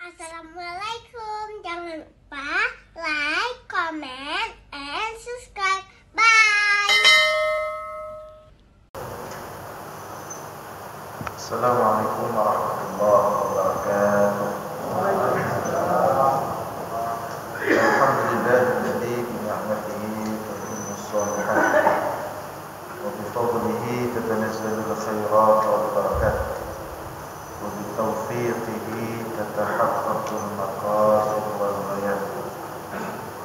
Assalamualaikum. Jangan lupa like, comment, and subscribe. Bye. Assalamualaikum warahmatullahi wabarakatuh. Alhamdulillahilladzi bi ni'matihi tatimmu shalihat wa bi fadlihi tatanazzalu al-khairat wal barakat wa bi tawfiqihi tatahaqqaqu al-maqasid wal ghayat.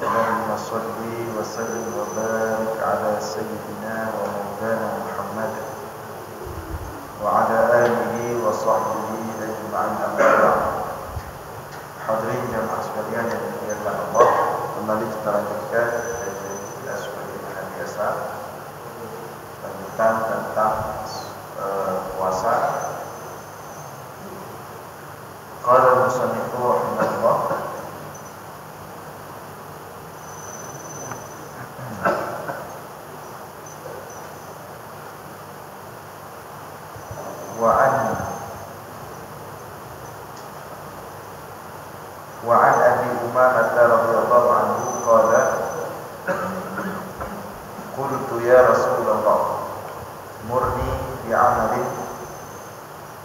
Allahumma shalli wa sallim wa barik ala sayyidina wa maulana Muhammad wa ala alihi wa sahbihi ajma'in amma ba'd. Hadirin jamaah sekalian yang dimuliakan Allah, kembali kita lanjutkan kajian kita sebagaimana biasa, lanjutan tentang puasa. Qala al-musannifu rahimahullah, وعن أبي أمامة رضي الله عنه قال قلت يا رسول الله مرني بعمل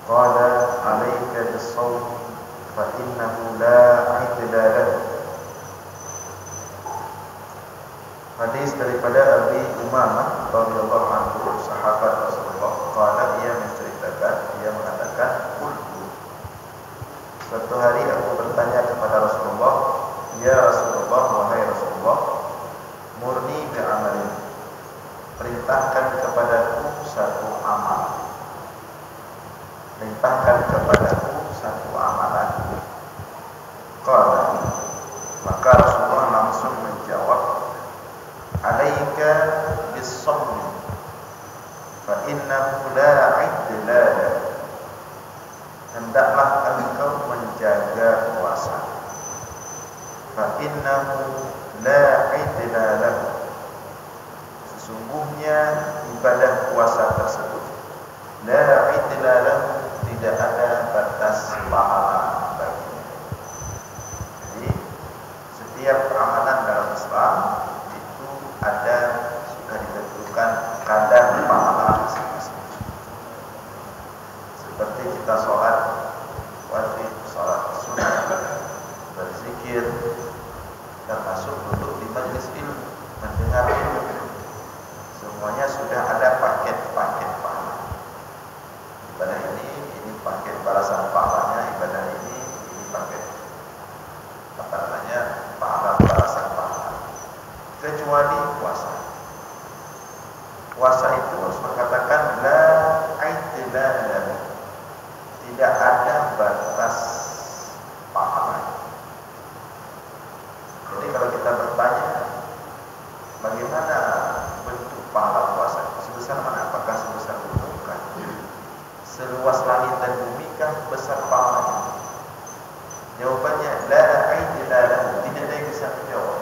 قال عليك بالصوم فإنه لا عدل له. Hadis daripada Abi Umamah radhiyallahu anhu, sahabat Rasulullah. Qala, ia menceritakan, ia mengatakan, suatu hari aku bertanya kepada Rasulullah, ya Rasulullah, wahai Rasulullah, murni bi'amalin, perintahkan kepadaku satu amal. Perintahkan kepadaku satu amalan. Qala, maka Rasulullah langsung menjawab, alaika bis-shawmi fa innahu la 'idla lahu. Hendaklah engkau menjaga puasa. Fa innahu la 'idla lahu. Sesungguhnya ibadah puasa tersebut la 'idla lahu, tidak ada batas pahala baginya. Jadi setiap amalan dalam Islam itu ada, sudah ditentukan kadar pahala masing-masing. Seperti kita sholat wajib, sholat sunnah, berzikir, termasuk duduk di majelis ilmu, mendengar ilmu, semuanya sudah ada paket-paket pahala. Ibadah ini paket balasan pahalanya, ibadah ini paket pahala balasan pahala. Kecuali puasa. Puasa itu harus mengatakan la 'idla lahu, tidak ada batas pahala. Jadi kalau kita bertanya bagaimana bentuk pahala puasa, sebesar mana, apakah sebesar gunung, seluas langit dan bumi kah besar pahalanya? Jawabannya la 'idla lahu, tidak ada yang bisa menjawab.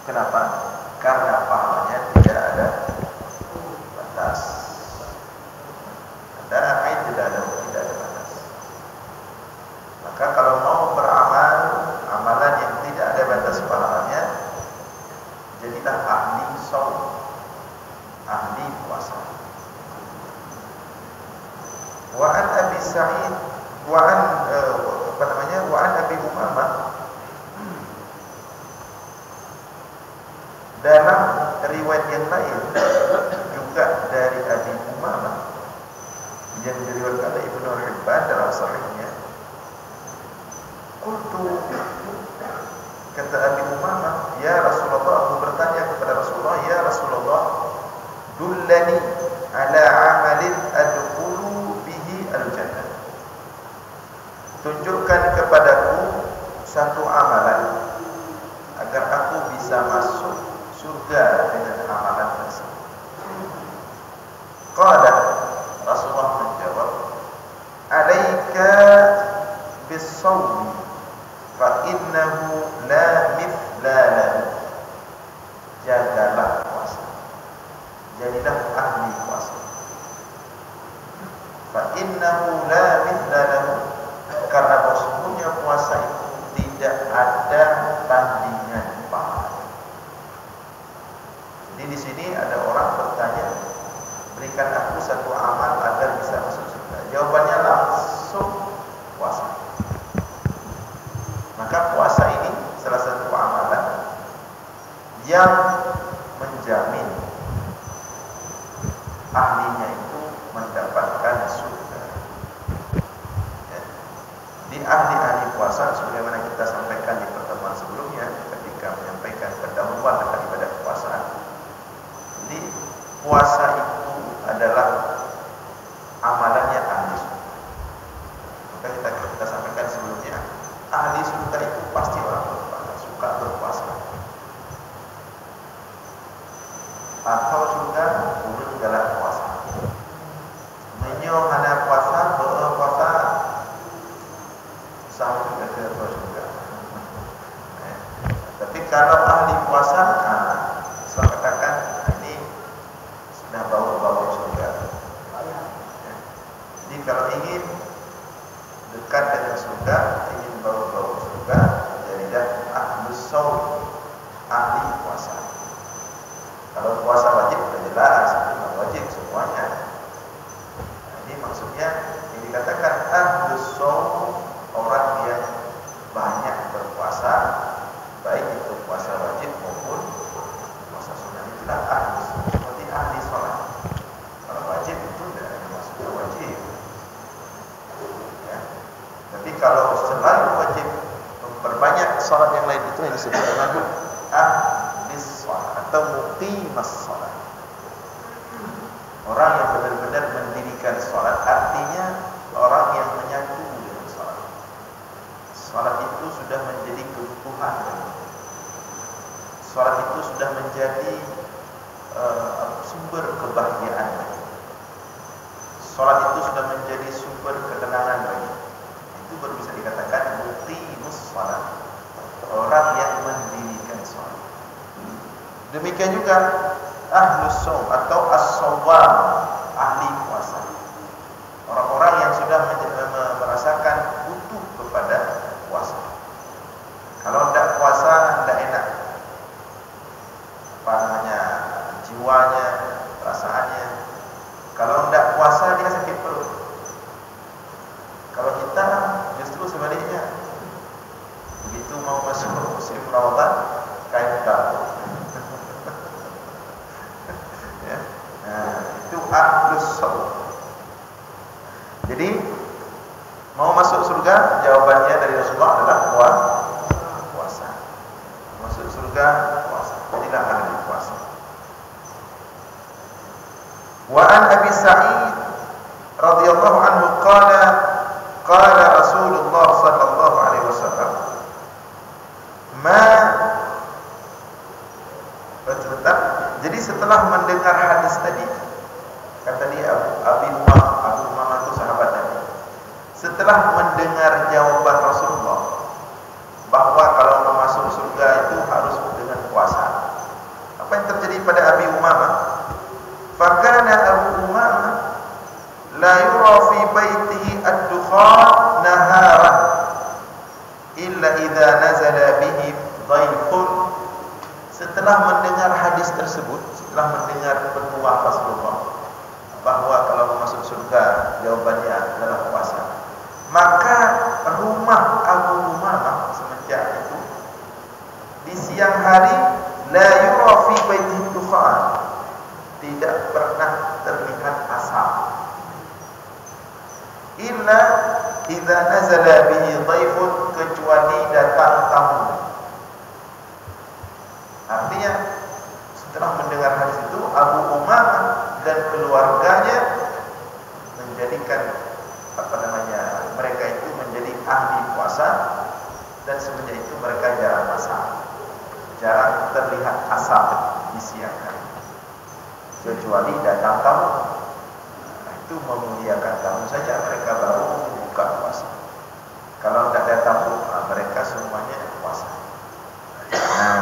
Kenapa? Karena pahalanya tidak ada batas. La 'idla lahu, tidak ada batas. Maka kalau mau beramal amalan yang tidak ada batas pahalanya, jadilah ahli shaum, ahli puasa. Wa an Abi Sa'id wa an Abi Umamah, dalam riwayat yang lain juga dari Abi Umamah yang diriwayatkan oleh Ibnu Hibban dalam sahihnya. Qultu, kata Abi Umamah, ya Rasulullah, aku bertanya kepada Rasulullah, ya Rasulullah, dullani ala amalin adkhulu bihi al-jannah. Tunjukkan kepadaku satu amalan agar aku bisa masuk surga dengan amalan tersebut. Qala, Rasulullah menjawab, alaika bis-shawmi fa innahu la mithla lahu. Jagalah puasa, jadilah ahli puasa. Fa innahu la mithla lahu, karena sesungguhnya puasa itu tidak ada tandingan pahala. Jadi di sini ada orang bertanya, berikan aku satu amal agar bisa masuk surga. Jawabannya langsung puasa. Maka puasa ini salah satu amalan yang menjamin ahlinya itu mendapatkan surga. Ya. Di ahli-ahli puasa, sebagaimana kita sampaikan di pertemuan sebelumnya ketika menyampaikan pendahuluan tentang ibadah puasa. Jadi puasa itu adalah amalannya ahli surga. Maka kita sampaikan sebelumnya, ahli surga itu pasti orang berpuasa, suka berpuasa. Atau surga urut galak puasa. Menyo hana puasa, berpuasa sama juga ke surga. Tapi kalau ahli puasa, saya katakan ini sudah bau-bau surga. Jadi kalau ingin dekat dengan surga, ingin bau-bau surga, jadilah ahlus shaum, ahli puasa. Kalau puasa wajib sudah jelas, bukan wajib semuanya. Nah, ini maksudnya yang dikatakan ahlus shaum, orang yang banyak berpuasa, baik itu puasa wajib maupun puasa sunnah, itulah ahlus shaum. Seperti ahli sholat. Kalau wajib itu tidak masuk wajib. Ya. Tapi kalau selain wajib memperbanyak sholat yang lain, itu yang disebut dengan ahlis sholat atau muqimas sholat. Orang yang benar-benar mendirikan sholat, artinya orang yang menyatu dengan sholat. Sholat itu sudah menjadi kebutuhan. Sholat itu sudah menjadi sumber kebahagiaan bagi. Sholat itu sudah menjadi sumber ketenangan bagi. Itu baru bisa dikatakan muqimus sholat, orang yang mendirikan sholat. Demikian juga ahlus shaum atau as-shawwam, ahli puasa. Orang-orang yang sudah merasakan butuh kepada puasa. Kalau tidak puasa, tidak enak. Apa namanya, jiwanya, perasaannya. Kalau tidak puasa, dia sakit perut. Kalau kita justru sebaliknya, begitu mau masuk musim Ramadan, kain kabut. Ya. Nah, itu ahlus shaum. Jadi mau masuk surga, jawabannya dari Rasulullah adalah puasa. Masuk surga puasa. Jadilah ahli puasa. Wa an Abi Sa'id radhiyallahu anhu qala Rasulullah sallallahu alaihi wasallam jadi setelah mendengar hadis tadi, kata dia Abu Umamah itu sahabat Nabi. Setelah mendengar jawaban Rasulullah bahwa kalau mau masuk surga itu harus dengan puasa, apa yang terjadi pada Abi Umamah? Fakana Abu Umamah la yura fi baitihi ad-dukhan naharan illa idza nazala bihi dhaifun. Setelah mendengar hadis tersebut, setelah mendengar petua Rasulullah bahwa kalau masuk surga jawabannya adalah puasa, maka rumah Abu Umamah semenjak itu di siang hari la yura fi baitihi dukhan, tidak pernah terlihat asap, illa idza nazala bihi dhaifun, kecuali datang tamu. Artinya setelah mendengar hadis itu, Abu Umamah dan keluarganya menjadikan mereka itu menjadi ahli puasa, dan semenjak itu mereka jarang masak, jarang terlihat asap di siang hari, kecuali datang tamu. Nah, itu memuliakan tamu saja mereka baru buka puasa. Kalau tidak ada tamu, mereka semuanya puasa. Nah,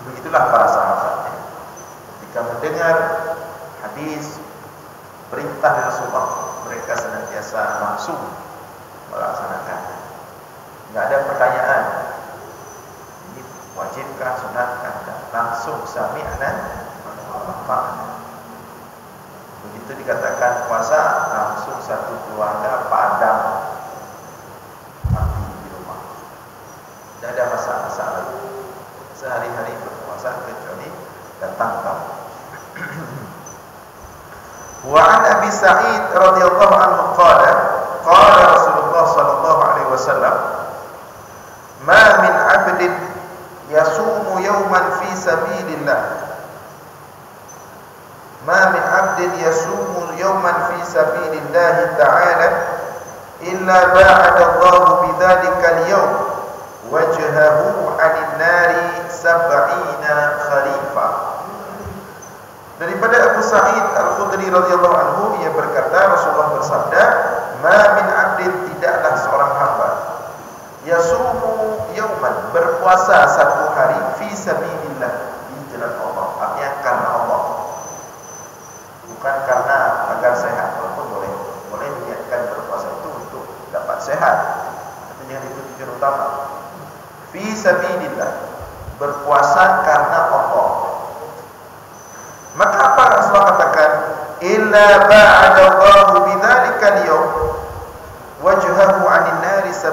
begitulah para sahabatnya. Ketika mendengar hadis perintah Rasulullah, mereka senantiasa langsung melaksanakan. nggak ada pertanyaan. Ini wajibkah, sunatkah? Langsung sami'na wa ata'na. Begitu dikatakan puasa, langsung satu keluarga padam api di rumah. Tidak ada masalah lagi. Sehari-hari berpuasa kecuali datang tamu. Wa an Abi Sa'id radhiyallahu anhu qala Rasulullah sallallahu alaihi wasallam, "Ma min 'abdin yasumu yawman fi sabilillah, ma min 'abdin yasumu yawman fi sabilillah ta'ala illa ba'ada Allahu bidzalika al-yawm wajhahu 'anil nari 70 kharifah." Daripada Abu Sa'id Al-Khudri radhiyallahu anhu, ia berkata, Rasulullah bersabda, "Ma min 'abdin, tidaklah seorang hamba, yasumu yauman, berpuasa satu hari, fi sabilillah, di jalan Allah." Artinya karena Allah, bukan karena agar sehat. Walaupun boleh niatkan berpuasa itu untuk dapat sehat, tapi jangan itu tujuan utama. Fi sabilillah, berpuasa karena Allah. Maka apa Rasulullah katakan? Illa ba'ada Allahu bidzalika al-yawm wajhahu 'anil nari 70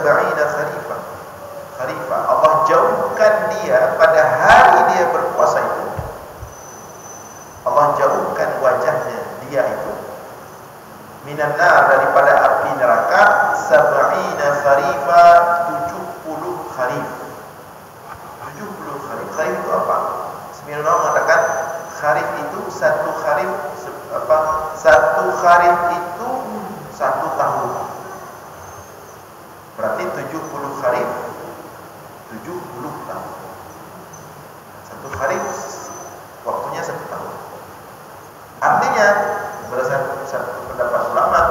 kharifah. Allah jauhkan dia pada hari dia berpuasa itu. Allah jauhkan wajahnya dia itu minan nar, daripada api neraka 70 kharifah, 70 kharif. 70 kharif. Kharif itu apa? Sebenarnya mengatakan kharif itu satu kharif itu 1 tahun. Berarti 70 kharif 70 tahun. Satu kharif waktunya 1 tahun. Artinya berdasarkan satu pendapat ulama,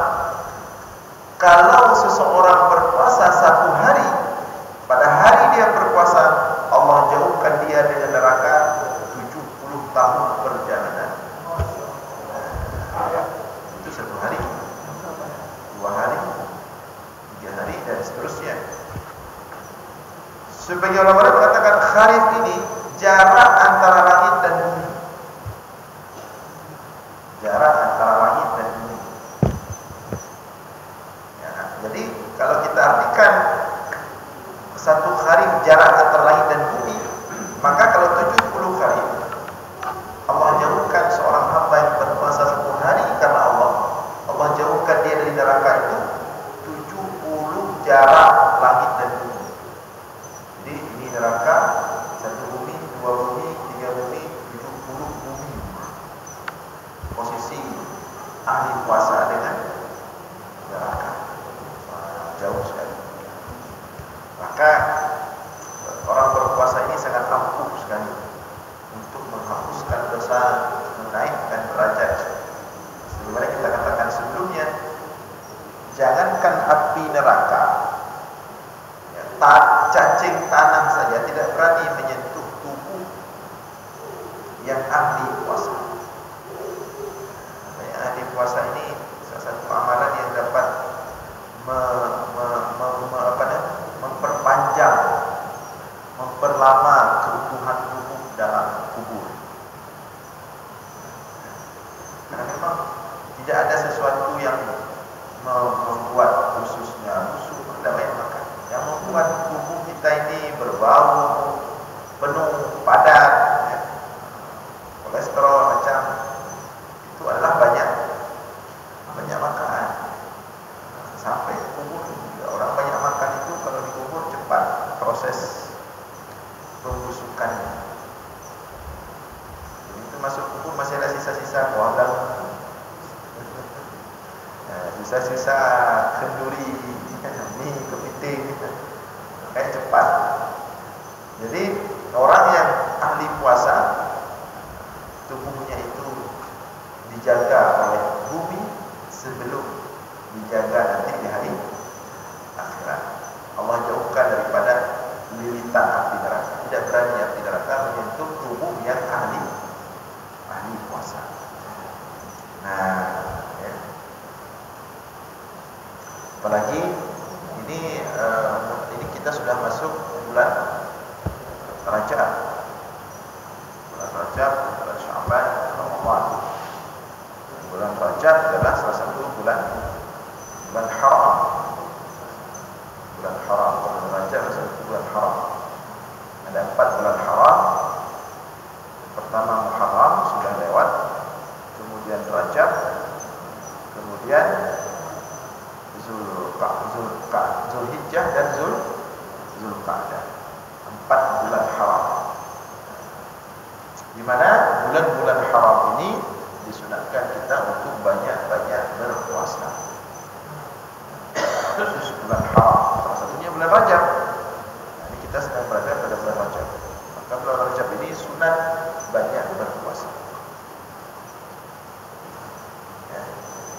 kalau seseorang berpuasa satu hari, pada hari dia berpuasa, Allah jauhkan dia dari neraka 70 tahun perjalanan. Itu satu hari, 2 hari, 3 hari, dan seterusnya. Sebagian ulama mengatakan kharif ini jarak antara langit dan bumi. Jarak antara langit dan bumi. Ya, jadi kalau kita artikan satu kharif jarak antara langit dan bumi, maka kalau 70 kharif, Allah jauhkan seorang hamba yang berpuasa satu hari karena Allah jauhkan dia dari neraka itu 70 jarak langit dan bumi. Jadi ini neraka, 1 bumi, 2 bumi, 3 bumi, 70 bumi. Posisi ahli puasa dengan neraka jauh sekali. Maka orang berpuasa ini sangat ampuh sekali untuk menghapuskan dosa, menaikkan derajat. Sebagaimana kita katakan sebelumnya, jangankan api neraka, ya, cacing tanah saja tidak berani menyentuh tubuh yang ahli puasa. Yang ahli puasa ini salah satu amalan yang dapat memperpanjang, memperlama keutuhan tubuh dalam kubur. Karena memang tidak ada sesuatu yang membuat khususnya musuh berdamai makan, yang membuat tubuh kita ini berbau, penuh, padat, ya, kolesterol macam itu adalah banyak makan. Sampai kubur juga orang banyak makan itu, kalau dikubur cepat proses pembusukannya. Itu masuk kubur masih ada sisa-sisa koagal, sisa-sisa kenduri, mie, kepiting, kayak cepat. Jadi orang yang ahli puasa, tubuhnya itu dijaga oleh bumi sebelum dijaga nanti di hari akhirat. Allah jauhkan daripada lilitan api neraka. Tidak berani api neraka menyentuh tubuh yang ahli puasa. Nah, ya. Apalagi ini kita sudah masuk bulan Rajab. Bulan Rajab, bulan Sya'ban, Ramadan. Bulan Rajab adalah salah satu bulan haram. Bulan haram. Bulan Rajab adalah satu bulan haram. Ada 4 bulan haram. Pertama Muharram sudah lewat, kemudian Rajab, kemudian Zulhijjah dan Zulqa'dah. 4 bulan haram. Di mana bulan-bulan haram ini disunatkan kita untuk banyak-banyak berpuasa. Khusus bulan haram, salah satunya bulan Rajab. Ini kita sedang berada pada bulan Rajab. Maka bulan Rajab ini sunat banyak berpuasa.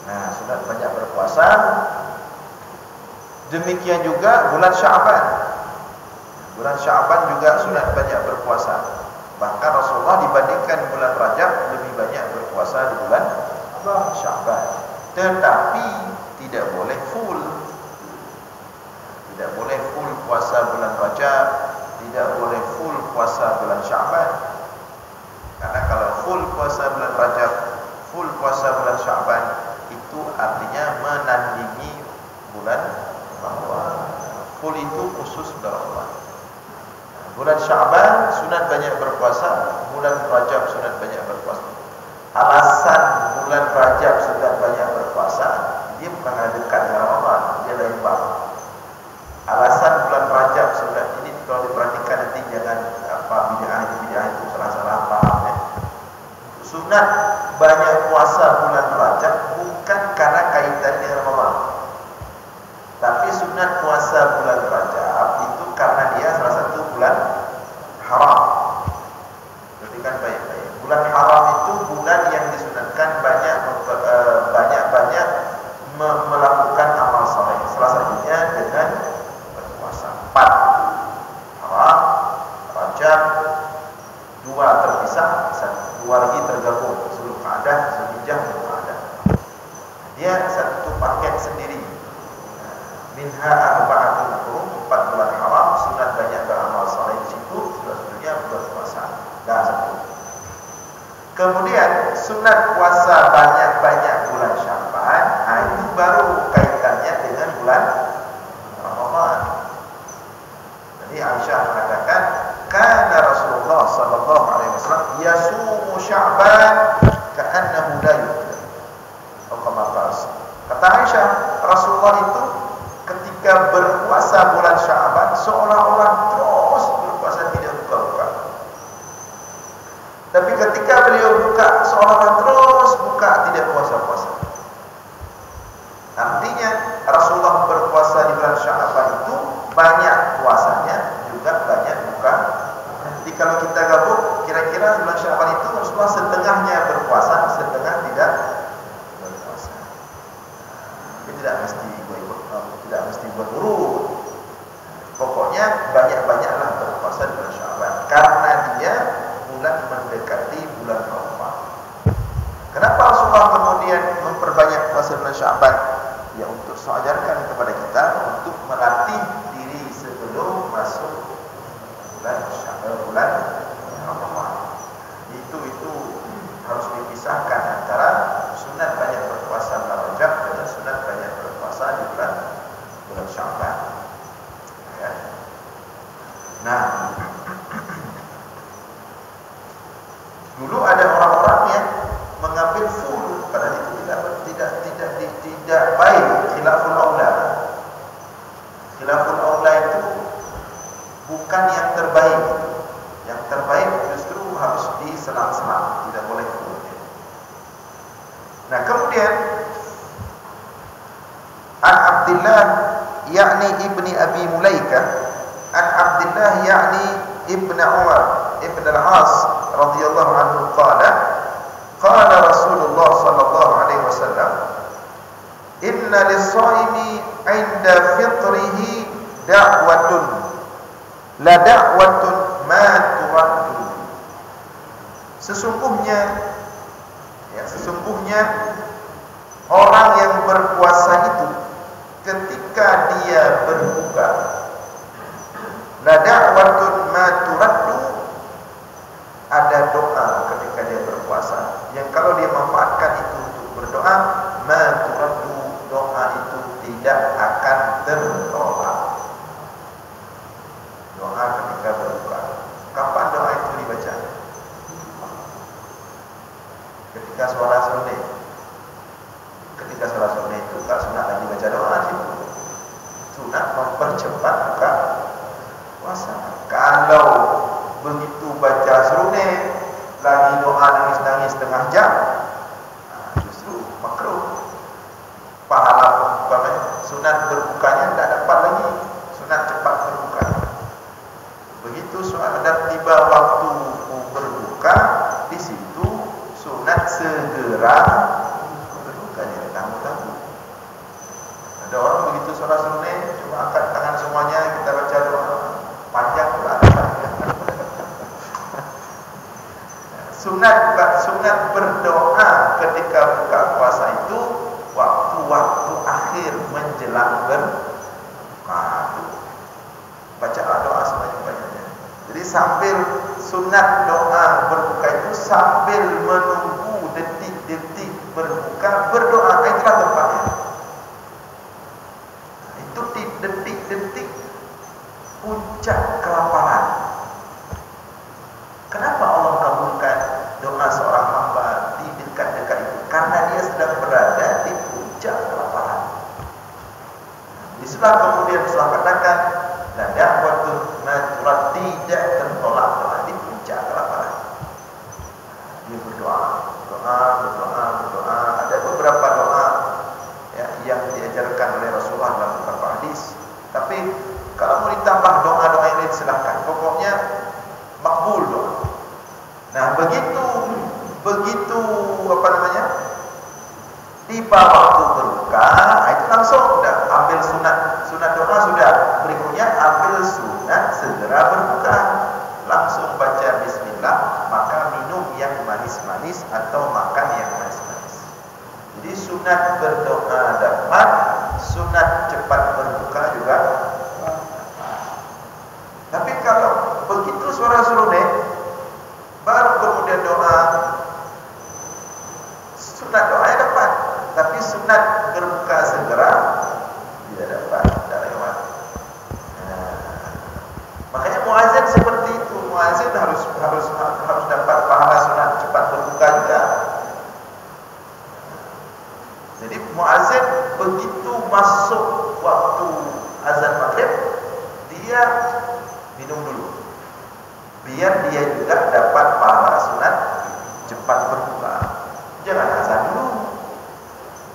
Nah, sunat banyak berpuasa. Demikian juga bulan Sya'ban. Bulan Sya'ban juga sunat banyak berpuasa. Bahkan Rasulullah dibandingkan bulan Rajab lebih banyak berpuasa di bulan Sya'ban. Tetapi tidak boleh full. Tidak boleh full puasa bulan Rajab, tidak boleh full puasa bulan Sya'ban. Karena kalau full puasa bulan Rajab, full puasa bulan Sya'ban, itu artinya menandingi bulan Ramadan. Full itu khusus bulan Ramadan. Bulan Sya'ban sunat banyak berpuasa, bulan Rajab sunat banyak berpuasa. Alasan bulan Rajab sunat banyak berpuasa, dia bukan dekat dengan Ramadan, dia lain bab. Alasan bulan Rajab sunat ini kalau diperhatikan nanti jangan bid'ah itu salah-salah paham ya. Sunat banyak puasa bulan Rajab bukan karena kaitan dengan Ramadan. Tapi sunat puasa bulan Rajab itu karena dia salah satu bulan haram. Perhatikan baik-baik. Bulan haram itu bulan yang disunatkan banyak melakukan amal saleh. Salah satunya dengan berpuasa. 4 haram, Rajab, 2 terpisah, 2 lagi tergabung. Zulqa'dah, Zulhijjah, Zulqa'dah. Dia satu paket sendiri. Minha arba'atun hurum, 4 bulan haram, sunat banyak beramal saleh di situ, salah satunya berpuasa. Dah satu. Kemudian sunat puasa banyak-banyak bulan Sya'ban, itu baru kaitannya dengan bulan Ramadan. Jadi Aisyah mengatakan, kana Rasulullah sallallahu alaihi wasallam yasumu Sya'ban ka'annahu la yufṭir. Kata Aisyah, Rasulullah itu ketika berpuasa bulan Sya'ban seolah-olah terus berpuasa tidak buka-buka. Tapi ketika beliau buka seolah-olah terus buka tidak puasa-puasa. Artinya Rasulullah berpuasa di bulan Sya'ban itu banyak puasanya juga banyak buka. Jadi kalau kita gabung kira-kira bulan Sya'ban itu Rasulullah setengahnya berpuasa, setengah tidak berpuasa. Jadi tidak mesti berurut. Pokoknya banyak-banyaklah berpuasa di bulan Sya'ban karena dia bulan mendekati bulan Ramadan. Kenapa Rasulullah kemudian memperbanyak puasa bulan Sya'ban? Ya untuk mengajarkan kepada kita untuk melatih diri sebelum masuk bulan Ramadan. Itu harus dipisahkan antara sunat banyak berpuasa bulan Rajab dengan sunat banyak berpuasa di bulan Sya'ban. Ya. Nah, dulu ada orang-orang yang mengambil full, padahal itu tidak baik. Khilaful aula. Khilaful aula itu bukan yang terbaik. Yang terbaik justru harus diselang-selang, tidak boleh full. Nah, kemudian An Abdullah yakni ibni Abi Mulaikah, An Abdullah yakni ibn Umar ibn al-As radhiyallahu anhu qala Rasulullah sallallahu alaihi wasallam, inna lis-shaimi 'inda fitrihi da'watun la da'watun ma turaddu. Sesungguhnya orang yang berpuasa itu ketika dia berbuka ma turaddu, doa itu tidak akan tertolak. Doa ketika berbuka. Kapan doa itu dibaca? Ketika sholat sunnah. Ketika sholat sunnah itu tak sunat lagi baca doa itu. Sunat mempercepat buka puasa. Kalau begitu baca sunnah lagi doa nangis-nangis setengah jam, justru makruh. Pahala sunat berbukanya tidak dapat lagi. Sunat cepat berbuka. Begitu sudah tiba waktu berbuka, di situ sunat segera berbuka, jangan tangguh-tangguh. Ada orang begitu sholat sunnah cuma angkat tangan semuanya, kita baca doa panjang pula. Sunat berdoa ketika buka puasa itu waktu-waktu akhir menjelang berbuka. Bacalah doa sebanyak-banyaknya. Jadi sambil sunat doa berbuka itu sambil menunggu detik-detik berbuka, berdoa, itulah tempatnya. Itu detik-detik puncak kelaparan. Kenapa Allah kabulkan doa seorang hamba di dekat-dekat itu? Karena dia sedang berada di puncak kelaparan. Itulah kemudian Rasulullah katakan, dan da'watul madzurat tidak tertolak doa di puncak kelaparan. Dia berdoa. Ada beberapa doa ya, yang diajarkan oleh Rasulullah dalam beberapa hadis. Tapi kalau mau ditambah doa-doa yang lain silahkan. Pokoknya makbul doa. Nah, begitu tiba waktu berbuka, itu langsung sudah ambil sunat doa sudah. Berikutnya ambil sunat segera berbuka. Langsung baca bismillah, maka minum yang manis-manis atau makan yang manis-manis. Jadi sunat berdoa dapat, sunat cepat berbuka juga. Tapi kalau begitu suara sunnah, baru kemudian doa, sunat doanya dapat, tapi sunat berbuka segera tidak dapat, tidak lewat. Makanya muazin seperti itu, muazin harus dapat pahala sunat cepat berbuka juga. Jadi muazin begitu masuk waktu azan maghrib, dia minum dulu, biar dia juga dapat pahala sunat cepat berbuka. Jangan azan dulu.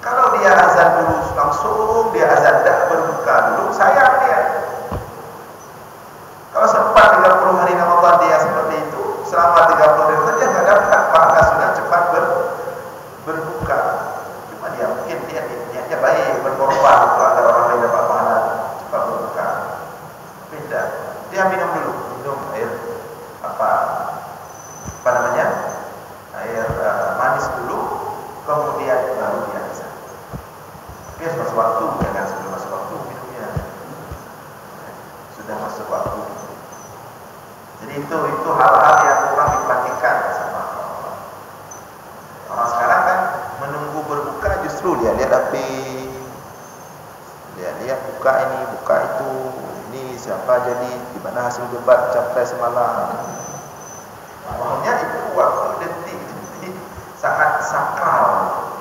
Kalau dia azan dulu langsung dia azan dah berbuka dulu, sayang dia. Kalau sempat 30 hari Ramadan dia seperti itu, selama 30 hari Ramadan dia tidak dapat pahala sunat cepat berbuka. Cuma dia mungkin dia niatnya baik, berkorban agar orang lain dapat pahala cepat berbuka. Beda. Dia minum dulu, air air manis dulu, kemudian baru dia azan. Dia masuk waktu, jangan sebelum masuk waktu minumnya. Sudah masuk waktu. Jadi itu hal-hal yang kurang diperhatikan sama orang sekarang kan, menunggu berbuka justru dia lihat HP, lihat buka ini, buka itu, ini siapa jadi, di mana hasil debat capres semalam. Makanya itu waktu detik sangat sakral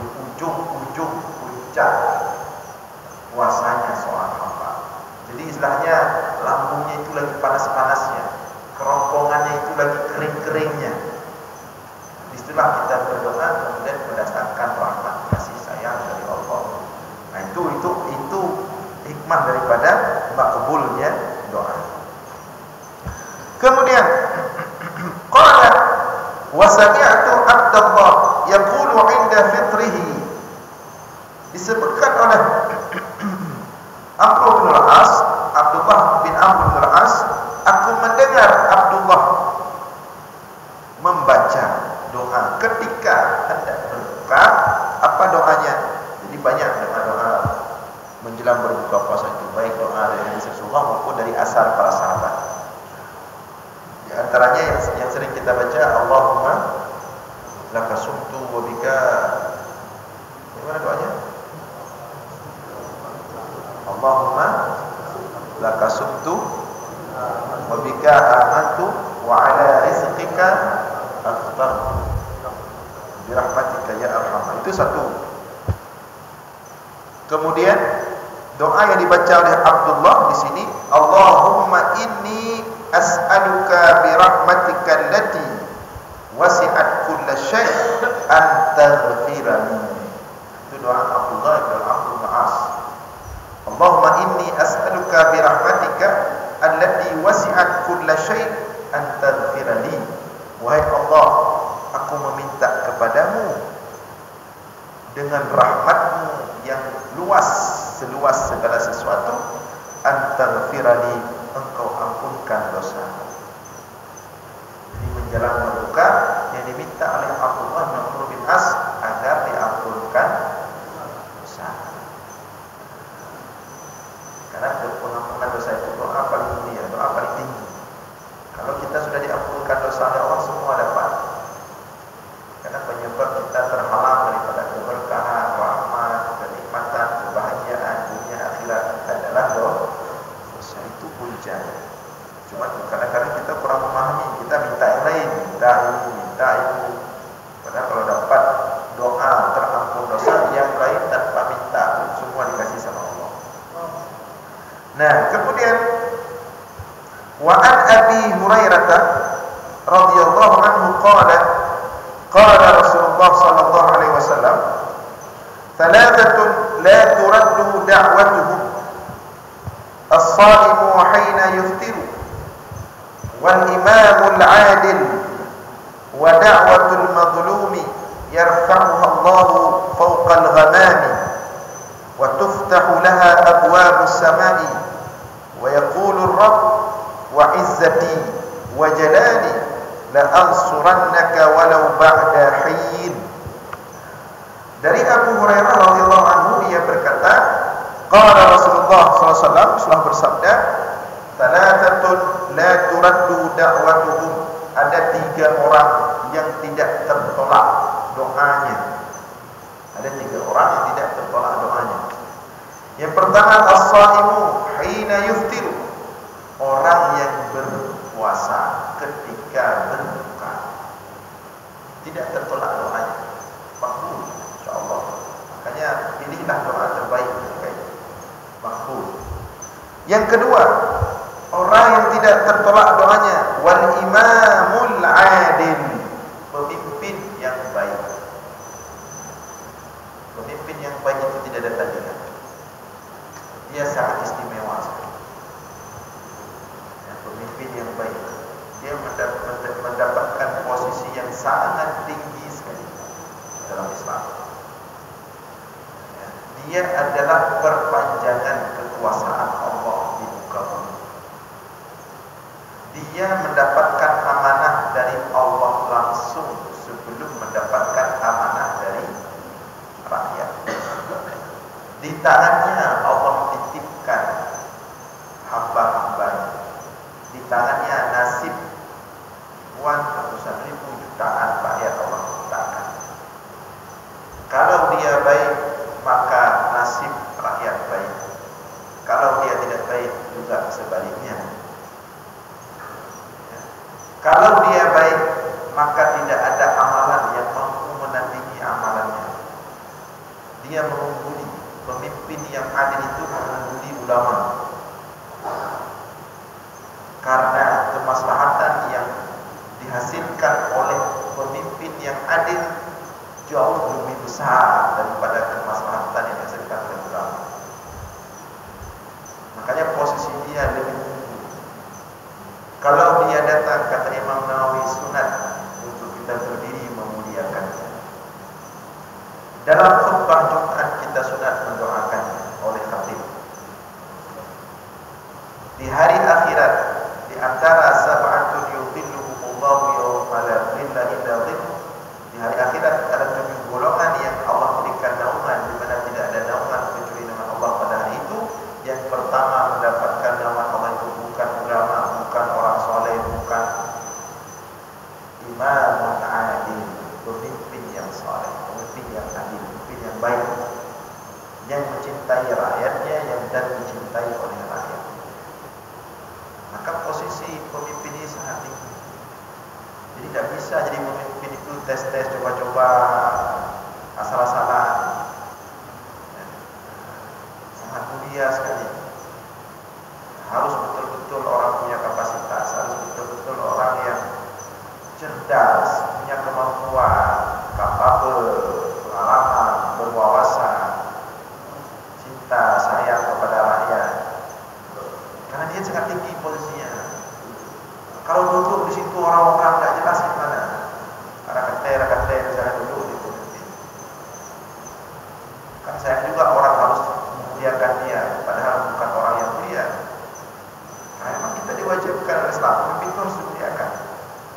di ujung-ujung puncak puasanya seorang hamba. Jadi istilahnya lambungnya itu lagi panas-panasnya, kerongkongannya itu lagi kering-keringnya. Istilah kita berdoa kemudian berdasarkan rahmat kasih sayang dari Allah. Nah itu hikmah daripada makbulnya doa. Kemudian qala wa sami'tu Abdullah yaqulu 'inda fitrihi, disebutkan oleh Abdullah bin Amr bin Al-As, aku mendengar Abdullah membaca doa ketika hendak berbuka. Apa doanya? Jadi banyak doa menjelang berbuka puasa itu, baik doa dari Rasulullah maupun dari asar para sahabat. Di antaranya yang sering kita baca, Allahumma laka sumtu wa bika, bagaimana doanya? Allahumma laka sumtu wa bika amantu wa ala rizqika aftartu bi rahmatika ya arhamar. Itu satu. Kemudian doa yang dibaca oleh Abdullah di sini, Allahumma inni as'aluka bi rahmatika allati wasi'at kulla syai' an taghfirani. Itu doa Abdullah bin Amr bin As. Allahumma inni as'aluka bi rahmatika allati wasi'at kulla syai' an taghfirani. Wahai Allah, aku meminta kepadamu dengan rahmatmu yang luas, seluas segala sesuatu, an taghfirani, engkau ampunkan dosa. Ini menjelang berbuka yang diminta oleh Abdullah bin Amr bin As agar diampunkan dosa. Karena pengampunan dosa itu doa paling mulia, doa paling tinggi. Kalau kita sudah diampunkan dosa oleh Allah, semua dapat. Karena penyebab kita terhalang daripada keberkahan, rahmat, kenikmatan, kebahagiaan dunia akhirat adalah dosa. Itu punca. Cuma kadang-kadang kita kurang memahami, kita minta yang lain, minta ini. Padahal kalau dapat doa terampun dosa, yang lain tanpa minta semua dikasih sama Allah. Nah, kemudian wa an Abi Hurairah radhiyallahu anhu qala Rasulullah sallallahu alaihi wasallam, thalathatun la turaddu da'watuhum, as-saimu hina yuftiru, wal imamul 'adil, wa da'watul madlumi yarfa'uha Allahu fawqa al-ghamami, wa tuftahu laha abwabus samai, wa yaqulu ar-rabb wa 'izzati wa jalali la ansurannaka walau ba'da hin. Dari Abu Hurairah radhiyallahu anhu, ia berkata, qala Rasulullah sallallahu alaihi wasallam, telah bersabda, thalathatun la turaddu da'watuhum, ada 3 orang yang tidak tertolak doanya. Ada 3 orang yang tidak tertolak doanya. Yang pertama, as-saimu hina yuftiru, orang yang berpuasa ketika berbuka, tidak tertolak doanya, makbul insyaallah. Makanya pilihlah doa terbaik ketika itu, makbul. Yang kedua, orang yang tidak tertolak doanya, wal imamul 'adil, pemimpin yang baik. Pemimpin yang baik itu tidak ada tandingan. Dia sangat istimewa sekali. Pemimpin yang baik, dia mendapatkan posisi yang sangat tinggi sekali dalam Islam. Dia adalah perpanjangan kekuasaan Allah di muka bumi. Dia mendapatkan amanah dari Allah langsung sebelum mendapatkan amanah dari rakyat. Di tangannya Allah titipkan hamba-hambanya. Di tangannya nasib ratusan ribu jutaan rakyat Allah ciptakan. Kalau dia baik, maka nasib rakyat baik. Kalau dia tidak baik, juga sebaliknya. Kalau dia baik, maka tidak ada amalan yang mampu menandingi amalannya. Dia mengungguli. Pemimpin yang adil itu mengungguli ulama. Karena kemaslahatan yang dihasilkan oleh pemimpin yang adil jauh lebih besar daripada kemaslahatan yang dihasilkan oleh ulama. Makanya posisi dia lebih tinggi. Kalau dia datang, kata Imam Nawawi, sunat untuk kita berdiri memuliakannya. Dalam khutbah Jumat kita sunat mendoakannya oleh khatib. Di hari akhirat, di antara sab'atun yudhilluhumullahu yawma la dhilla illa dhilluh, di hari akhirat ada 7 golongan yang Allah berikan naungan di mana tidak ada naungan kecuali naungan Allah pada hari itu. Yang pertama mendapatkan naungan Allah itu bukan ulama, bukan orang soleh, bukan imamun adil, pemimpin yang soleh, pemimpin yang adil, pemimpin yang baik, yang mencintai mencintai rakyatnya dan dicintai oleh rakyat. Maka posisi pemimpin ini sangat tinggi. Jadi tidak bisa jadi pemimpin itu tes-tes, coba-coba, asal-asalan. Sangat mulia sekali. Harus betul-betul orang punya kapasitas, harus betul-betul orang yang cerdas, punya kemampuan, kapabel, pengalaman, berwawasan, cinta, sayang kepada rakyat. Karena dia sangat tinggi posisinya. Kalau duduk di situ orang-orang tidak jelas gimana. Rakyat misalnya duduk di pemimpin. Kan sayang juga orang harus memuliakan dia, padahal bukan orang yang mulia. Nah, memang kita diwajibkan oleh Islam, pemimpin itu harus dimuliakan.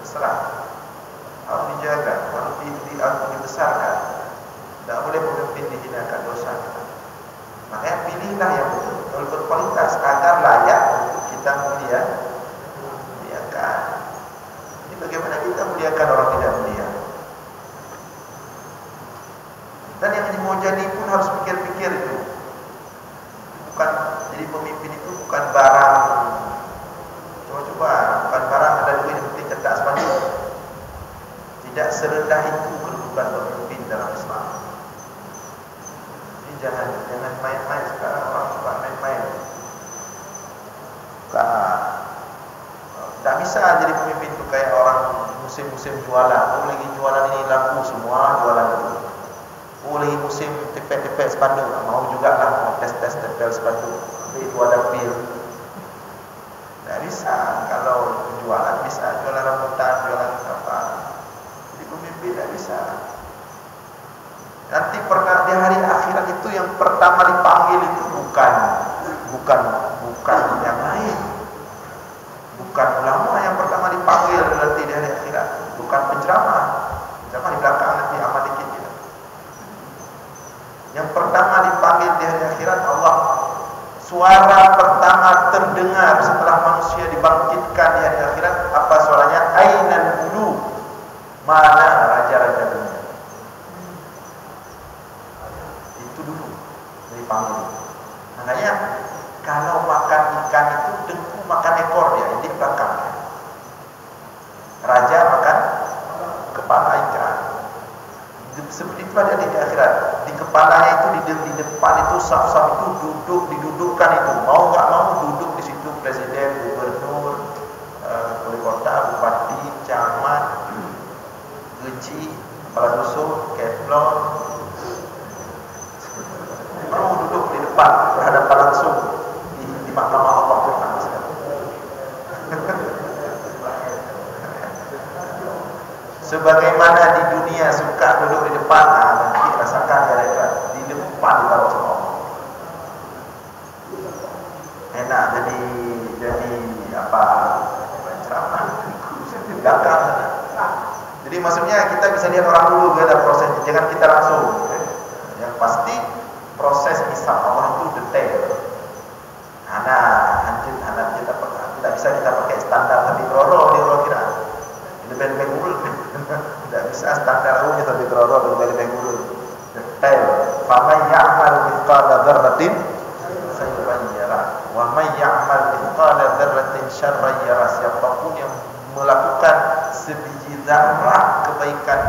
Terserah, harus dijaga, harus dibesarkan. Tidak boleh pemimpin dihinakan, dosa. Makanya pilihlah yang betul-betul berkualitas agar layak untuk kita muliakan. Ini bagaimana kita muliakan orang tidak mulia? Dan yang mau jadi pun harus pikir-pikir itu. Bukan jadi pemimpin itu bukan barang. Coba-coba, bukan barang ada duit yang penting cetak spanduk. Tidak serendah itu kedudukan pemimpin dalam Islam. Jadi jangan main-main. Sekarang orang suka main-main. Tak bisa jadi pemimpin itu kayak orang musim-musim jualan. Oh lagi jualan ini laku semua jualan itu. Oh lagi musim tepek-tepek spanduk, mau juga lah mau tes-tes tepek spanduk. Tapi itu ada pil. Tak bisa. Kalau jualan bisa jualan rambutan, jualan apa. Jadi pemimpin tak bisa. Nanti di hari akhirat itu yang pertama dipanggil itu bukan yang lain. Bukan ulama yang pertama dipanggil nanti di hari akhirat, bukan penceramah. Penceramah di belakang nanti amat dikit gitu. Yang pertama dipanggil di hari akhirat Allah. Suara pertama terdengar setelah manusia dibangkitkan di hari akhirat, apa suaranya? Ainal muluk. Mana raja-raja dunia? Itu dulu dipanggil. Makanya kalau makan ikan itu dengku makan ekor dia, di belakang. Raja makan kepala ikan. Seperti itu ada di akhirat. Di kepalanya itu di depan itu saf-saf itu didudukkan itu. Mau nggak mau duduk di situ presiden, gubernur, wali kota, bupati, camat, geci, kepala dusun, keplon. Mau duduk di depan berhadapan langsung di mahkamah Allah Tuhan. Sebagaimana di dunia suka duduk di depan, nanti rasakan di depan ditaruh sama Allah. Enak jadi apa? Ceramah di belakang sana. Jadi maksudnya kita bisa lihat orang dulu dalam prosesnya, jangan kita langsung. Yang pasti proses hisab Allah itu detail. Anak kita tidak bisa kita pakai standar tapi roro kira. Lebih urut. Tidak bisa standar umumnya tapi roro lebih urut. Detail. Faman ya'mal mithqala dzarratin khairan yarah wa man ya'mal mithqala dzarratin syarran yarah. Siapapun yang melakukan sebiji zarah kebaikan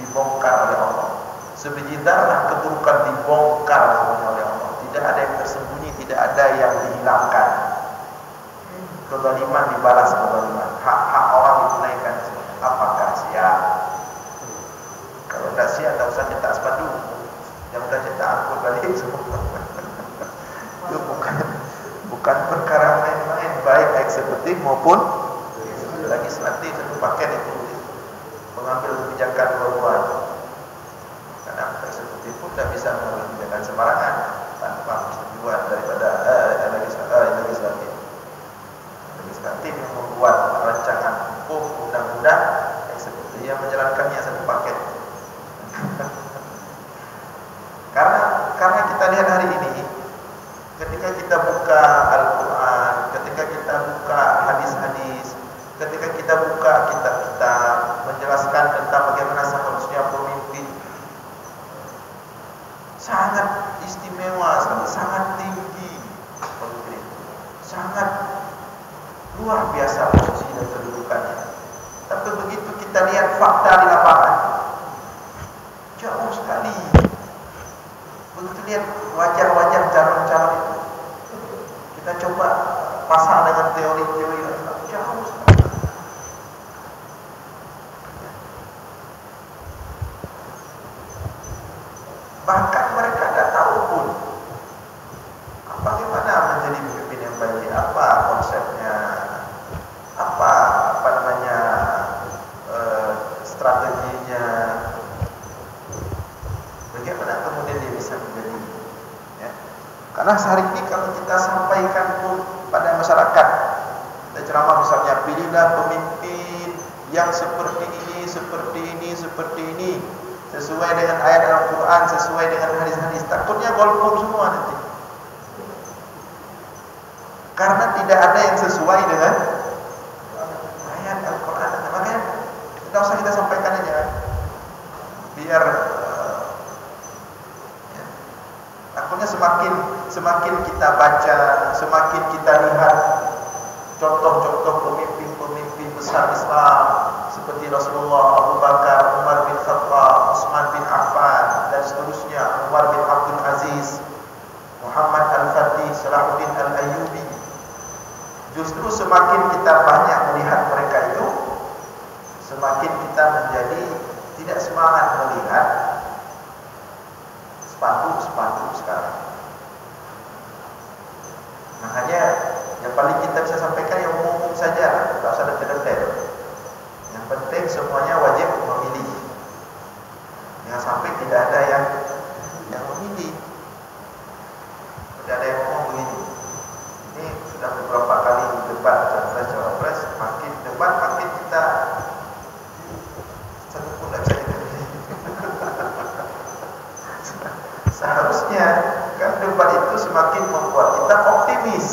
dibongkar oleh Allah. Sebiji zarah keburukan dibongkar oleh Allah. Tidak ada yang tersembunyi, tidak ada yang dihilangkan. Kezaliman dibalas kezaliman. Hak-hak orang ditunaikan. Apakah siap? Kalau tidak siap, tak usah cetak spanduk. Yang sudah cetak angkut balik semua. Itu bukan perkara main-main, baik eksekutif maupun legislatif. Satu paket itu mengambil kebijakan dua-duanya. Karena eksekutif pun tidak bisa mengambil kebijakan sembarangan tanpa persetujuan daripada legislatif. Legislatif yang membuat rancangan hukum, undang-undang, eksekutif yang menjalankannya satu paket. Karena kita lihat hari ini, ketika kita buka Al-Quran, ketika kita buka hadis-hadis, ketika kita buka kitab-kitab menjelaskan tentang bagaimana seharusnya pemimpin, sangat istimewa, sangat tinggi, sangat luar biasa posisi dan kedudukannya. Tapi begitu kita lihat fakta di lapangan, jauh sekali. Begitu lihat wajah-wajah calon-calon itu, kita coba pasang dengan teori-teori jauh sekali. Bahkan mereka tidak tahu pun bagaimana menjadi pemimpin yang baik, apa konsepnya, apa namanya strateginya, bagaimana kemudian dia bisa menjadi, ya. Karena sehari ini kalau kita sampaikan pun pada masyarakat, kita ceramah misalnya, pilihlah pemimpin yang seperti ini, seperti ini, seperti ini, sesuai dengan ayat Al-Quran, sesuai dengan hadis-hadis, takutnya golput semua nanti. Karena tidak ada yang sesuai dengan ayat Al-Quran. Makanya tidak usah kita sampaikan aja, biar ya. Takutnya semakin kita baca, semakin kita lihat contoh-contoh pemimpin-pemimpin besar Islam seperti Rasulullah, Abu Bakar, Umar bin Khattab, Utsman bin Affan, dan seterusnya, Umar bin Abdul Aziz, Muhammad Al-Fatih, Salahuddin Al-Ayyubi. Justru semakin kita banyak melihat mereka itu, semakin kita menjadi tidak semangat melihat sepatu sekarang. Makanya yang paling kita bisa sampaikan yang umum saja, tidak usah detail-detail. Yang penting semuanya wajib memilih. Jangan sampai tidak ada yang memilih. Tidak ada yang ngomong begini. Ini sudah beberapa kali debat cawapres, makin debat makin kita satu pun tidak bisa dipilih. Seharusnya kan debat itu semakin membuat kita optimis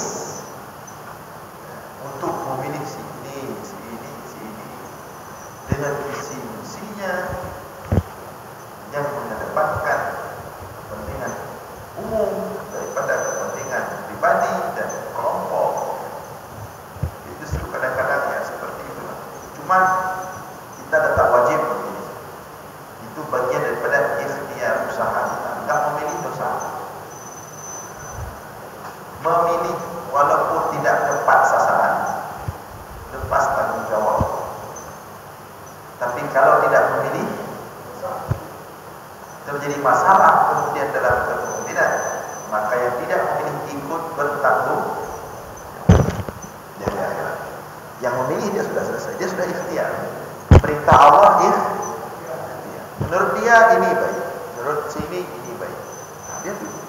untuk memilih si ini dengan visi misinya yang mengedepankan kepentingan umum daripada kepentingan pribadi dan kelompok. Itu justru kadang-kadang ya seperti itu. Cuma kita tetap wajib memilih. Itu bagian daripada ikhtiar usaha kita. Enggak memilih dosa. Memilih walaupun tidak tepat sasaran, lepas tanggung jawab. Tapi kalau tidak memilih, terjadi masalah kemudian dalam kepemimpinan, maka yang tidak memilih ikut bertanggung jawab. Yang memilih dia sudah selesai, dia sudah ikhtiar. Perintah Allah ikhtiar. Menurut dia ini baik, menurut sini ini baik. Nah, dia pilih.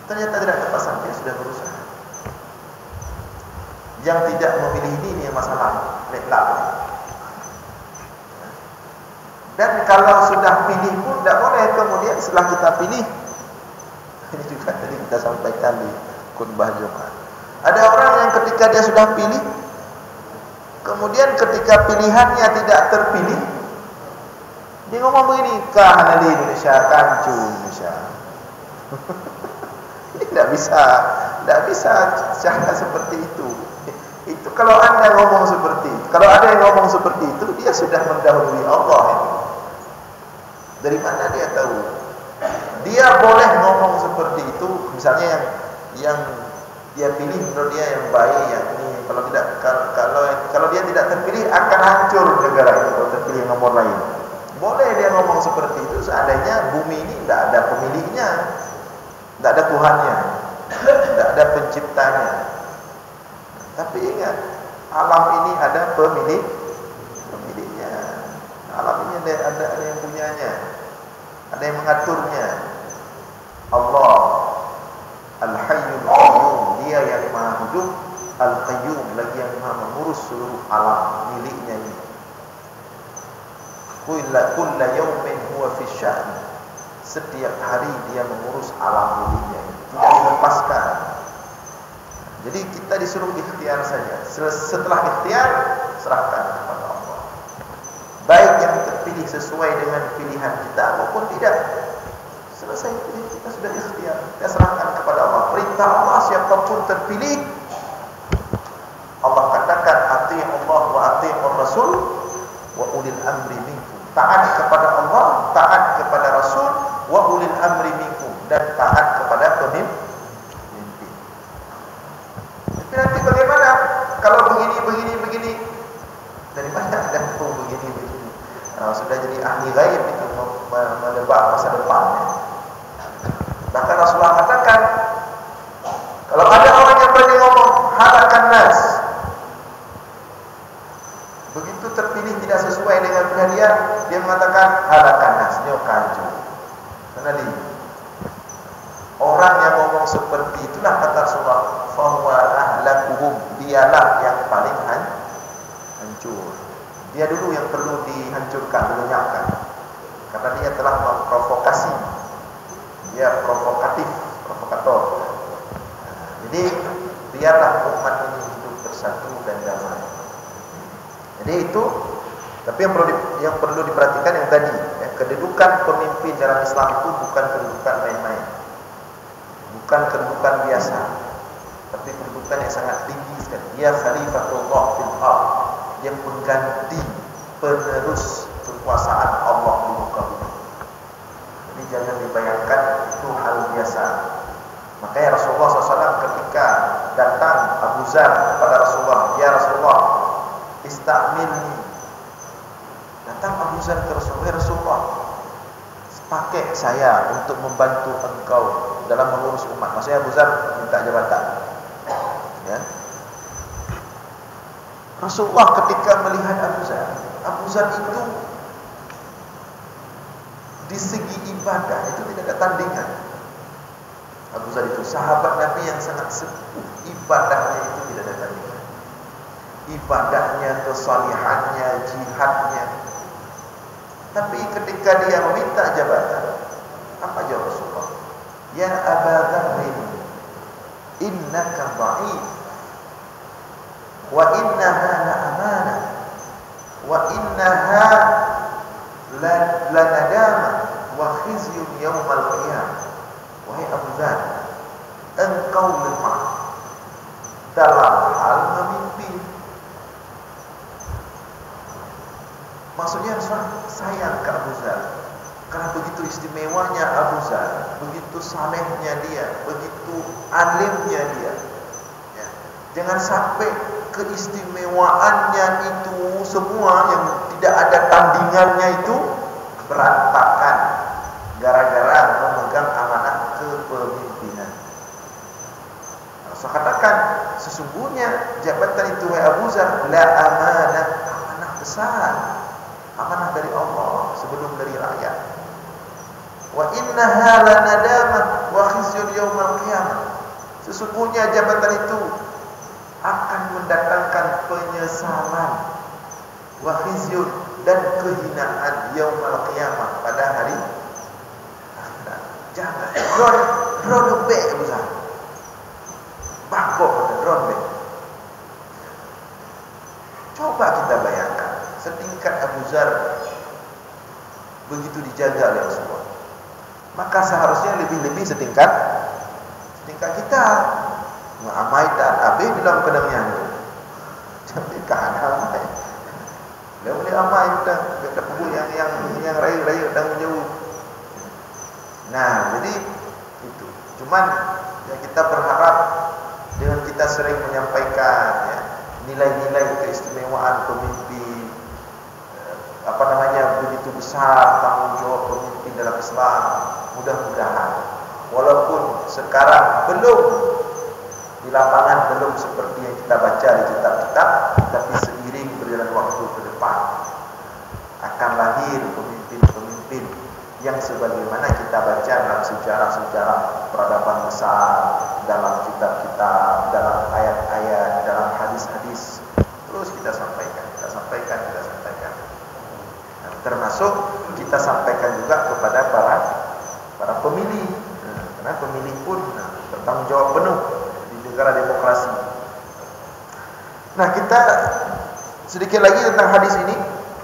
Ternyata tidak terpasang, dia sudah berusaha. Yang tidak memilih ini yang masalah, letlak. Dan kalau sudah pilih pun tidak boleh kemudian setelah kita pilih. Ini juga tadi kita sampaikan di khutbah Jumat. Ada orang yang ketika dia sudah pilih, kemudian ketika pilihannya tidak terpilih, dia ngomong begini, kahana di Indonesia, kancu Indonesia. Ini tidak bisa cara seperti itu. Itu kalau Anda ngomong seperti itu, kalau ada yang ngomong seperti itu, dia sudah mendahului Allah. Dari mana dia tahu? Dia boleh ngomong seperti itu, misalnya yang dia pilih menurut dia yang baik, yang ini. Kalau tidak, kalau dia tidak terpilih akan hancur negara itu kalau terpilih nomor lain. Boleh dia ngomong seperti itu, seandainya bumi ini tidak ada pemiliknya, tidak ada Tuhannya, tidak ada penciptanya. Tapi ingat, alam ini ada pemiliknya. Alam ini ada yang punyanya, ada yang mengaturnya. Allah Al-Hayyul Qayyum, dia yang maha hidup, Al-Qayyum lagi yang maha mengurus seluruh alam miliknya ini. Kulla yawmin huwa fi sya'n. Setiap hari dia mengurus alam miliknya ini, tidak dilepaskan. Jadi kita disuruh ikhtiar saja. Setelah ikhtiar, serahkan kepada Allah. Baik yang terpilih sesuai dengan pilihan kita maupun tidak, selesai pilih. kita sudah ikhtiar, kita serahkan kepada Allah. Perintah Allah, siapapun terpilih, Allah katakan atii'ullah wa atii'ur rasul wa ulil amri minkum. Taat kepada Allah, taat kepada Rasul, wa ulil amri minkum, dan taat kepada pemimpin. Tapi nanti bagaimana kalau begini? Dari mana ada hukum begini? Sudah jadi ahli ghaib itu menebak masa depannya. Bahkan Rasulullah katakan, kalau ada orang yang berani ngomong halakan nas, begitu terpilih tidak sesuai dengan pilihan dia mengatakan halakan nas, dia kacau. Kenali orang yang ngomong seperti itulah kata Rasulullah, fahuwa ahlakuhum, dialah yang paling hancur. Dia dulu yang perlu dihancurkan, dilenyapkan, karena dia telah memprovokasi. Dia provokator. Jadi biarlah umat ini hidup bersatu dan damai. Jadi itu, tapi yang perlu diperhatikan yang tadi, ya, kedudukan pemimpin dalam Islam itu bukan kedudukan main-main, bukan kedudukan biasa, tapi kedudukan yang sangat tinggi sekali. Dia khalifatullah fil ardh, dia pengganti, penerus kekuasaan Allah di muka bumi. Jadi jangan dibayangkan itu hal biasa. Makanya Rasulullah SAW ketika datang Abu Zar kepada Rasulullah, ya Rasulullah, istamilni. Datang Abu Zar ke Rasulullah, ya Rasulullah, pakai saya untuk membantu engkau dalam mengurus umat. Maksudnya Abu Zar minta jabatan, ya. Rasulullah ketika melihat Abu Zar itu di segi ibadah itu tidak ada tandingan. Abu Zar itu sahabat Nabi yang sangat sepuh, ibadahnya itu tidak ada tandingan. Ibadahnya, kesalihannya, jihadnya. Tapi ketika dia meminta jabatan, apa jawab Rasulullah? Ya Aba Dzarrin, innaka dha'if, wa innaha la amanah, wa innaha la nadama, wa khizyun yaumal qiyamah. Wahai Abu Dzar, engkau lemah dalam hal memimpin. Maksudnya Rasulullah sayang ke Abu Dzar, karena begitu istimewanya Abu Dzar, begitu salehnya dia, begitu alimnya dia, ya. Jangan sampai keistimewaannya itu semua yang tidak ada tandingannya itu berantakan gara-gara memegang amanah kepemimpinan. Rasul katakan, sesungguhnya jabatan itu wahai Abu Dzar la amanah, amanah besar, amanah dari Allah sebelum dari rakyat. Wa innaha la nadamah wa khizyun yaumal qiyamah. Sesungguhnya jabatan itu akan mendatangkan penyesalan, wa khizyun, dan kehinaan yaumal qiyamah, pada hari akhirat. Jangan drone back Abu Dzar. Bangkok drone back. Coba kita bayangkan setingkat Abu Dzar begitu dijaga oleh Rasulullah, maka seharusnya lebih-lebih setingkat kita. Amai dan abe dalam kedamnya itu. Jadi kahana amai. Dia boleh amai kita pukul yang rayu-rayu dan menjauh. Nah, jadi itu. Cuman ya kita berharap dengan kita sering menyampaikan, ya, nilai-nilai keistimewaan pemimpin, begitu besar tanggung jawab pemimpin dalam Islam. Mudah-mudahan walaupun sekarang belum di lapangan, belum seperti yang kita baca di kitab-kitab, tapi seiring berjalan waktu ke depan akan lahir pemimpin-pemimpin yang sebagaimana kita baca dalam sejarah-sejarah peradaban besar, dalam kitab-kitab, dalam ayat-ayat, dalam hadis-hadis, terus kita sampaikan. Nah, termasuk kita sampaikan juga kepada para pemilih, karena pemilih pun bertanggung jawab penuh di negara demokrasi. Nah, kita sedikit lagi tentang hadis ini.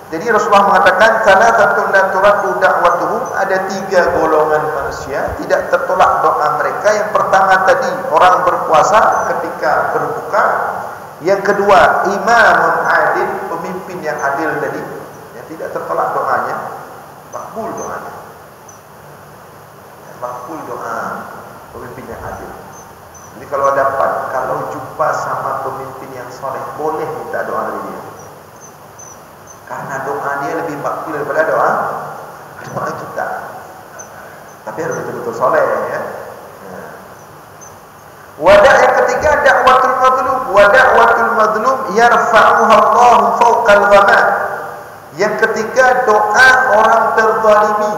Jadi Rasulullah mengatakan salathatun la turaddu da'watuhum, ada 3 golongan manusia tidak tertolak doa mereka. Yang pertama tadi orang berpuasa ketika berbuka. Yang kedua imamun adil, pemimpin yang adil tadi, yang tidak tertolak doanya, makbul doanya. Makbul doa pemimpin yang adil. Jadi kalau jumpa sama pemimpin yang soleh, boleh minta doa dari dia. Karena doa dia lebih makbul daripada doa kita. Tapi harus betul-betul soleh ya. Wada' yang ketiga da'watul madlum. Wa da'watul madlum yarfa'uha Allahu fawqal ghamam. Yang ketiga doa orang terzalimi.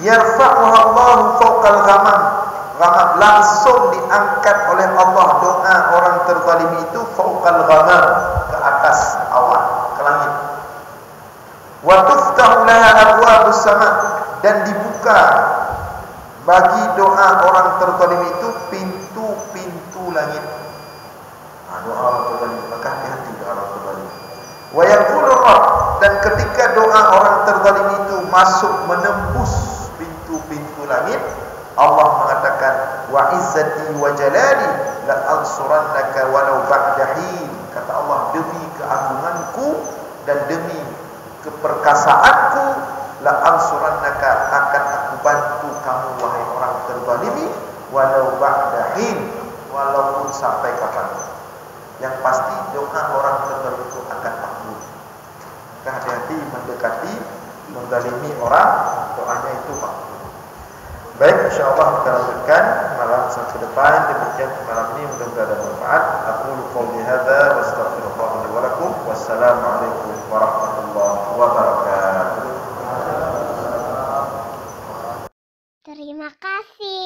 Yarfa'uha Allahu fawqal ghamam. Ghamam langsung diangkat oleh Allah doa orang terzalimi itu fawqal ghamam, ke atas awan, ke langit. Wa tuftahu laha abwabus sama, dan dibuka bagi doa orang terzalim itu pintu-pintu langit. Doa orang terzalim, maka hati-hati doa orang terzalim. Wa yaqulu Rabb, dan ketika doa orang terzalim itu masuk menembus pintu-pintu langit, Allah mengatakan wa izzati wa jalali la ansurannaka walau ba'da hin. Kata Allah, demi keagunganku dan demi keperkasaanku, la ansurannaka, akan aku bantu kamu wahai orang terzalimi, walau ba'da hin, walaupun sampai kapan. Yang pasti doa orang terzalim itu akan makbul. Hati-hati mendekati menzalimi orang, doanya itu makbul. Baik, insyaallah kita lanjutkan malam ke depan. Demikian malam ini, mudah-mudahan ada manfaat. Aqulu qouli hadza wa astaghfirullah li wa lakum. Wassalamu alaikum warahmatullahi wabarakatuh. Terima kasih.